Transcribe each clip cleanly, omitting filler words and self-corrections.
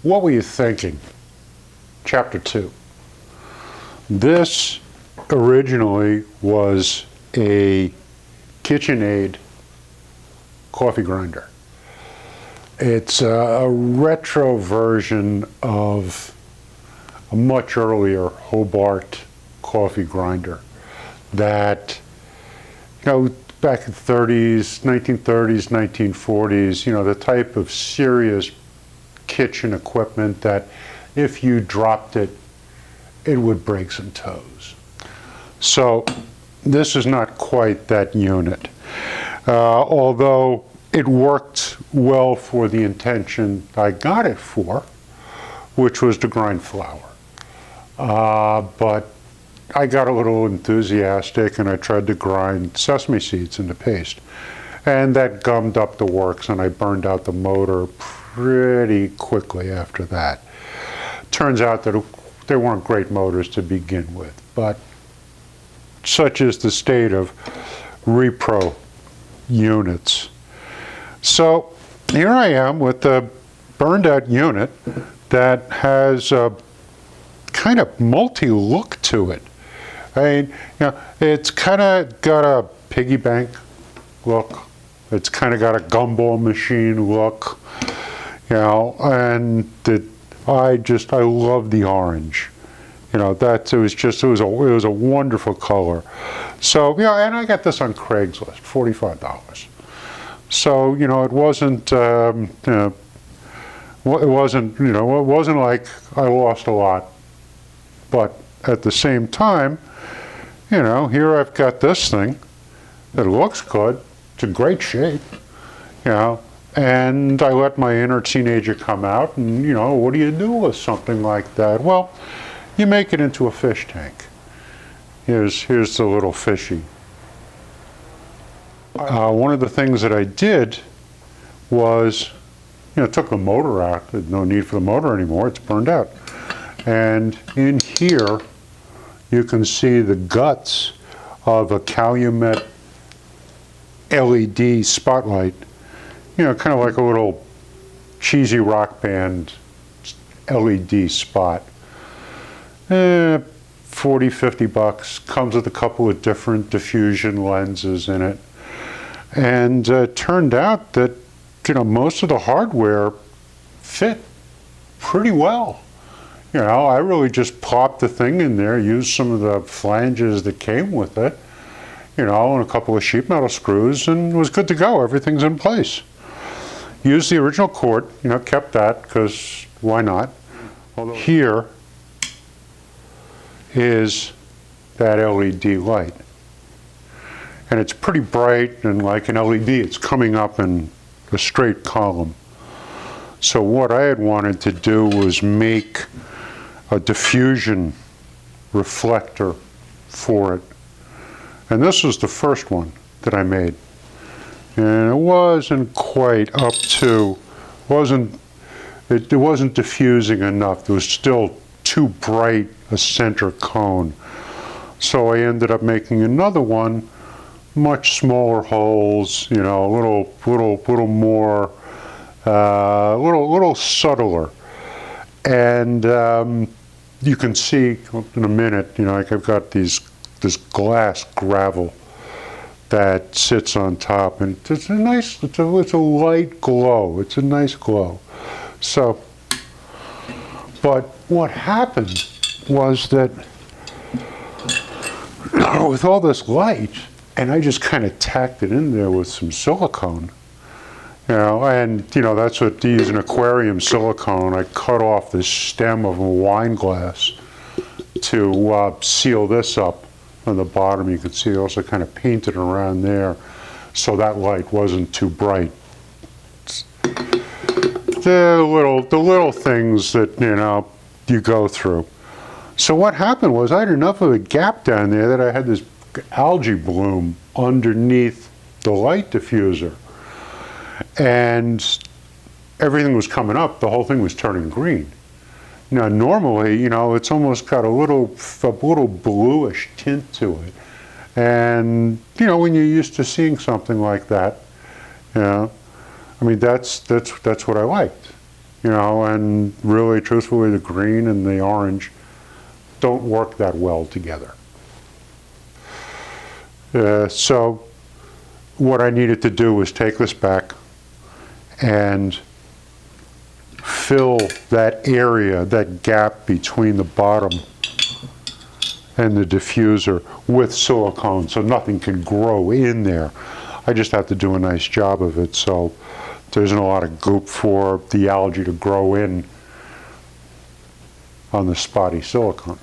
What were you thinking? Chapter 2. This originally was a KitchenAid coffee grinder. It's a retro version of a much earlier Hobart coffee grinder that, back in the 30s, 1930s, 1940s, the type of serious kitchen equipment that if you dropped it, it would break some toes. So this is not quite that unit, although it worked well for the intention I got it for, which was to grind flour. But I got a little enthusiastic and I tried to grind sesame seeds into paste. And that gummed up the works and I burned out the motor pretty quickly after that. Turns out that they weren't great motors to begin with, but such is the state of repro units. So here I am with a burned out unit that has a kind of multi-look to it. I mean, it's kind of got a piggy bank look. It's kind of got a gumball machine look, and I love the orange. It was a wonderful color. So, and I got this on Craigslist, $45. So, it wasn't, it wasn't like I lost a lot. But at the same time, here I've got this thing that looks good. It's in great shape, and I let my inner teenager come out and, what do you do with something like that? Well, you make it into a fish tank. Here's the little fishy. One of the things that I did was, took the motor out. There's no need for the motor anymore. It's burned out. And in here, you can see the guts of a Calumet LED spotlight. Kind of like a little cheesy rock band LED spot. 40, $50, comes with a couple of different diffusion lenses in it. And it turned out that, most of the hardware fit pretty well. I really just popped the thing in there, used some of the flanges that came with it, and a couple of sheet metal screws, and it was good to go. Everything's in place. Used the original cord, kept that, because why not? Although here is that LED light. And it's pretty bright, and like an LED, it's coming up in a straight column. So what I had wanted to do was make a diffusion reflector for it. And this was the first one that I made. And it wasn't quite up to, it wasn't diffusing enough. There was still too bright a center cone. So I ended up making another one, much smaller holes, a little more, a little subtler. And you can see in a minute, like I've got this glass gravel that sits on top, and it's a nice, it's a light glow. It's a nice glow. So, but what happened was that with all this light, and I just kind of tacked it in there with some silicone, and that's what they use in aquarium silicone. I cut off the stem of a wine glass to seal this up on the bottom. You can see I also kind of painted around there so that light wasn't too bright. The little things that you go through. So what happened was I had enough of a gap down there that I had this algae bloom underneath the light diffuser. And everything was coming up, the whole thing was turning green. Now normally, it's almost got a little bluish tint to it. And, when you're used to seeing something like that, I mean, that's what I liked. you know, and really, truthfully, the green and the orange don't work that well together. So what I needed to do was take this back and fill that area, that gap between the bottom and the diffuser with silicone so nothing can grow in there. I just have to do a nice job of it so there isn't a lot of goop for the algae to grow in on the spotty silicone.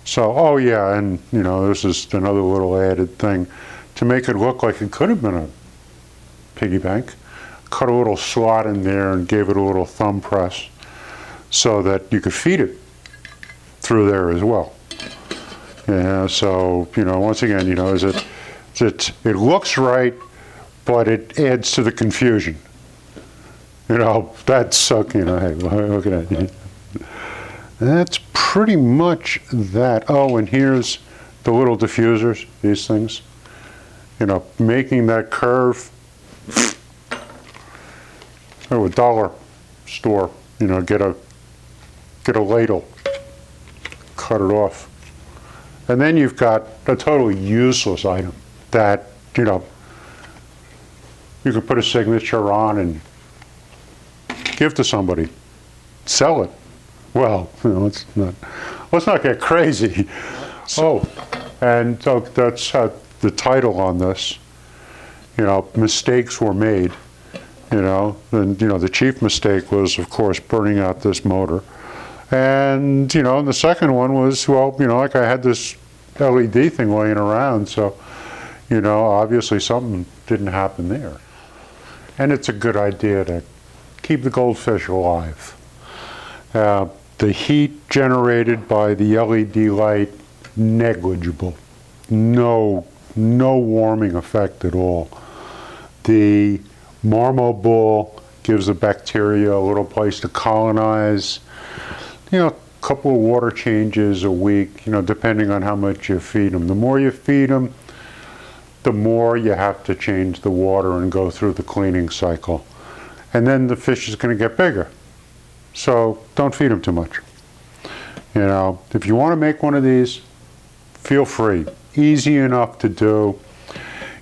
So, oh yeah, and you know, this is another little added thing. To make it look like it could have been a piggy bank, cut a little slot in there and gave it a little thumb press so that you could feed it through there as well. Yeah, so, you know, once again, you know, it looks right, but it adds to the confusion. You know, that's, you know, hey, look at that. That's pretty much that. Oh, and here's the little diffusers, these things. You know, making that curve. Oh, a dollar store, you know, get a ladle, cut it off. And then you've got a totally useless item that, you know, you could put a signature on and give to somebody, sell it. Well, you know, let's not get crazy. Oh, and so that's the title on this. You know, mistakes were made. You know, and you know the chief mistake was, of course, burning out this motor. And you know, and the second one was, well, you know, like I had this LED thing laying around, so you know, obviously something didn't happen there. And it's a good idea to keep the goldfish alive. The heat generated by the LED light, negligible. No warming effect at all. The marmo bull gives the bacteria a little place to colonize. You know, a couple of water changes a week, you know, depending on how much you feed them. The more you feed them, the more you have to change the water and go through the cleaning cycle. And then the fish is going to get bigger. So don't feed them too much. You know, if you want to make one of these, feel free. Easy enough to do.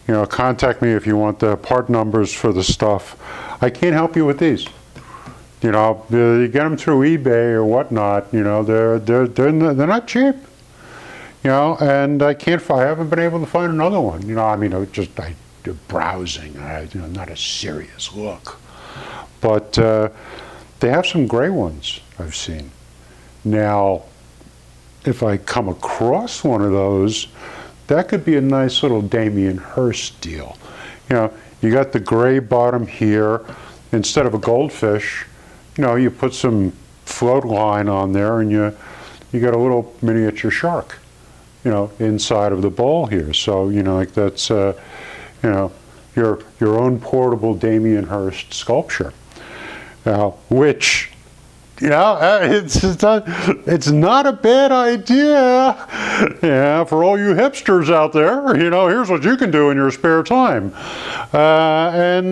You know, contact me if you want the part numbers for the stuff. I can't help you with these. You know, you get them through eBay or whatnot. You know, they're not cheap. You know, and I haven't been able to find another one. You know, I mean, I browsing. You know, not a serious look. But they have some gray ones I've seen. Now, if I come across one of those, that could be a nice little Damien Hirst deal. You know, you got the gray bottom here. Instead of a goldfish, you know, you put some float line on there and you got a little miniature shark, you know, inside of the bowl here. So, you know, like that's, you know, your own portable Damien Hirst sculpture. Which, you know, it's not a bad idea. Yeah, for all you hipsters out there, you know, here's what you can do in your spare time. That's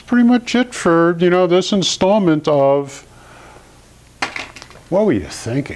pretty much it for, you know, this installment of What Were You Thinking?